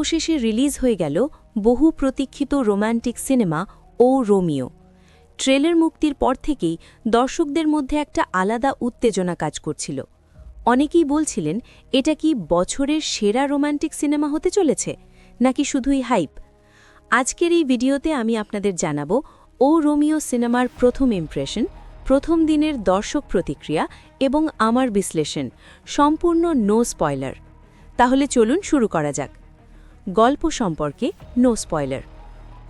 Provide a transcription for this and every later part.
অবশেষে রিলিজ হয়ে গেল বহু প্রতীক্ষিত রোমান্টিক সিনেমা ও রোমিও। ট্রেলার মুক্তির পর থেকেই দর্শকদের মধ্যে একটা আলাদা উত্তেজনা কাজ করছিল। অনেকেই বলছিলেন, এটা কি বছরের সেরা রোমান্টিক সিনেমা হতে চলেছে, নাকি শুধুই হাইপ? আজকের এই ভিডিওতে আমি আপনাদের জানাবো ও রোমিও সিনেমার প্রথম ইমপ্রেশন, প্রথম দিনের দর্শক প্রতিক্রিয়া এবং আমার বিশ্লেষণ, সম্পূর্ণ নো স্পয়লার। তাহলে চলুন শুরু করা যাক। গল্প সম্পর্কে নো স্পয়লার।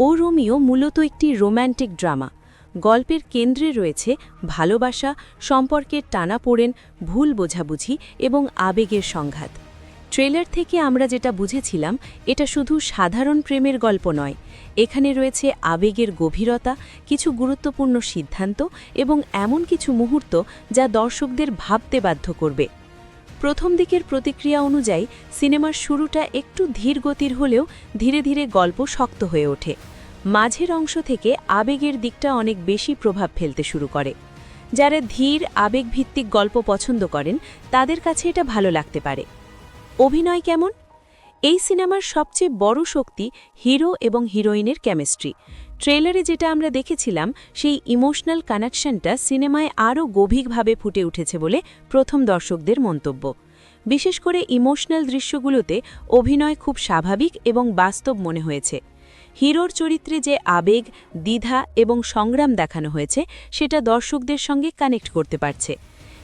ও রোমিও মূলত একটি রোম্যান্টিক ড্রামা। গল্পের কেন্দ্রে রয়েছে ভালোবাসা, সম্পর্কের টানাপোড়েন, ভুল বোঝাবুঝি এবং আবেগের সংঘাত। ট্রেলার থেকে আমরা যেটা বুঝেছিলাম, এটা শুধু সাধারণ প্রেমের গল্প নয়। এখানে রয়েছে আবেগের গভীরতা, কিছু গুরুত্বপূর্ণ সিদ্ধান্ত এবং এমন কিছু মুহূর্ত যা দর্শকদের ভাবতে বাধ্য করবে। প্রথম দিকের প্রতিক্রিয়া অনুযায়ী সিনেমার শুরুটা একটু ধীর গতির হলেও ধীরে ধীরে গল্প শক্ত হয়ে ওঠে। মাঝের অংশ থেকে আবেগের দিকটা অনেক বেশি প্রভাব ফেলতে শুরু করে। যারা ধীর আবেগভিত্তিক গল্প পছন্দ করেন তাদের কাছে এটা ভালো লাগতে পারে। অভিনয় কেমন? এই সিনেমার সবচেয়ে বড় শক্তি হিরো এবং হিরোইনের কেমিস্ট্রি। ট্রেলারে যেটা আমরা দেখেছিলাম, সেই ইমোশনাল কানেকশনটা সিনেমায় আরও গভীরভাবে ফুটে উঠেছে বলে প্রথম দর্শকদের মন্তব্য। বিশেষ করে ইমোশনাল দৃশ্যগুলোতে অভিনয় খুব স্বাভাবিক এবং বাস্তব মনে হয়েছে। হিরোর চরিত্রে যে আবেগ, দ্বিধা এবং সংগ্রাম দেখানো হয়েছে, সেটা দর্শকদের সঙ্গে কানেক্ট করতে পারছে।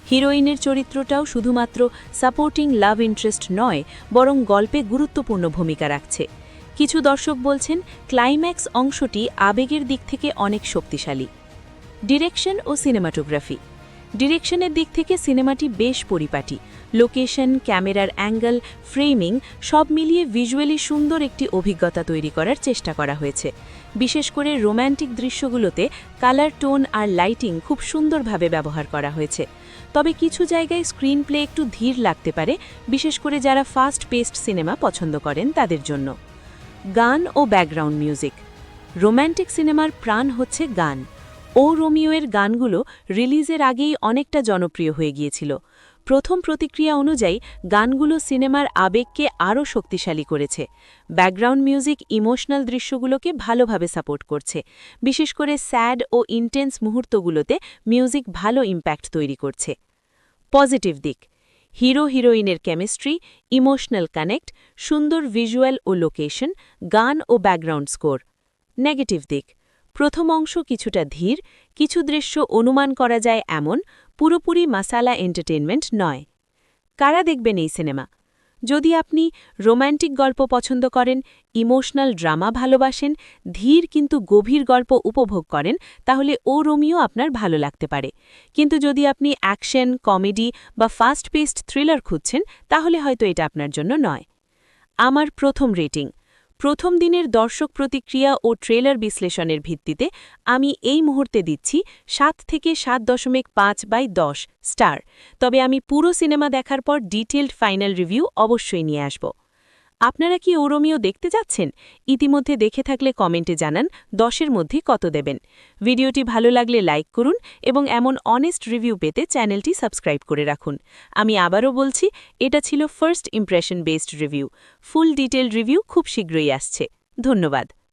হিরোইনের চরিত্রটাও শুধুমাত্র সাপোর্টিং লাভ ইন্টারেস্ট নয়, বরং গল্পে গুরুত্বপূর্ণ ভূমিকা রাখছে। কিছু দর্শক বলছেন, ক্লাইম্যাক্স অংশটি আবেগের দিক থেকে অনেক শক্তিশালী। ডিরেকশন ও সিনেমাটোগ্রাফি। ডিরেকশনের দিক থেকে সিনেমাটি বেশ পরিপাটি। লোকেশন, ক্যামেরার অ্যাঙ্গেল, ফ্রেমিং সব মিলিয়ে ভিজুয়ালি সুন্দর একটি অভিজ্ঞতা তৈরি করার চেষ্টা করা হয়েছে। বিশেষ করে রোম্যান্টিক দৃশ্যগুলোতে কালার টোন আর লাইটিং খুব সুন্দরভাবে ব্যবহার করা হয়েছে। তবে কিছু জায়গায় স্ক্রিন প্লে একটু ধীর লাগতে পারে, বিশেষ করে যারা ফাস্ট পেসড সিনেমা পছন্দ করেন তাদের জন্য। গান ও ব্যাকগ্রাউন্ড মিউজিক। রোম্যান্টিক সিনেমার প্রাণ হচ্ছে গান। ও রোমিওয়ের গানগুলো রিলিজের আগেই অনেকটা জনপ্রিয় হয়ে গিয়েছিল। প্রথম প্রতিক্রিয়া অনুযায়ী গানগুলো সিনেমার আবেগকে আরও শক্তিশালী করেছে। ব্যাকগ্রাউন্ড মিউজিক ইমোশনাল দৃশ্যগুলোকে ভালোভাবে সাপোর্ট করছে। বিশেষ করে স্যাড ও ইন্টেন্স মুহূর্তগুলোতে মিউজিক ভালো ইম্প্যাক্ট তৈরি করছে। পজিটিভ দিক: হিরো হিরোইনের কেমিস্ট্রি, ইমোশনাল কানেক্ট, সুন্দর ভিজুয়াল ও লোকেশন, গান ও ব্যাকগ্রাউন্ড স্কোর। নেগেটিভ দিক: প্রথম অংশ কিছুটা ধীর, কিছু দৃশ্য অনুমান করা যায় এমন, পুরোপুরি মাসালা এন্টারটেইনমেন্ট নয়। কারা দেখবেন এই সিনেমা? যদি আপনি রোম্যান্টিক গল্প পছন্দ করেন, ইমোশনাল ড্রামা ভালোবাসেন, ধীর কিন্তু গভীর গল্প উপভোগ করেন, তাহলে ও রোমিও আপনার ভালো লাগতে পারে। কিন্তু যদি আপনি অ্যাকশন, কমেডি বা ফাস্ট পেসড থ্রিলার খুঁজছেন, তাহলে হয়তো এটা আপনার জন্য নয়। আমার প্রথম রেটিং: প্রথম দিনের দর্শক প্রতিক্রিয়া ও ট্রেলার বিশ্লেষণের ভিত্তিতে আমি এই মুহূর্তে দিচ্ছি 7 থেকে 7.5/10 স্টার। তবে আমি পুরো সিনেমা দেখার পর ডিটেইলড ফাইনাল রিভিউ অবশ্যই নিয়ে আসব। আপনারা কি ও রোমিও দেখতে যাচ্ছেন? ইতিমধ্যে দেখে থাকলে কমেন্টে জানান 10-এর মধ্যে কত দেবেন। ভিডিওটি ভালো লাগলে লাইক করুন এবং এমন অনেস্ট রিভিউ পেতে চ্যানেলটি সাবস্ক্রাইব করে রাখুন। আমি আবারও বলছি, এটা ছিল ফার্স্ট ইমপ্রেশন বেসড রিভিউ। ফুল ডিটেইলড রিভিউ খুব শীঘ্রই আসছে। ধন্যবাদ।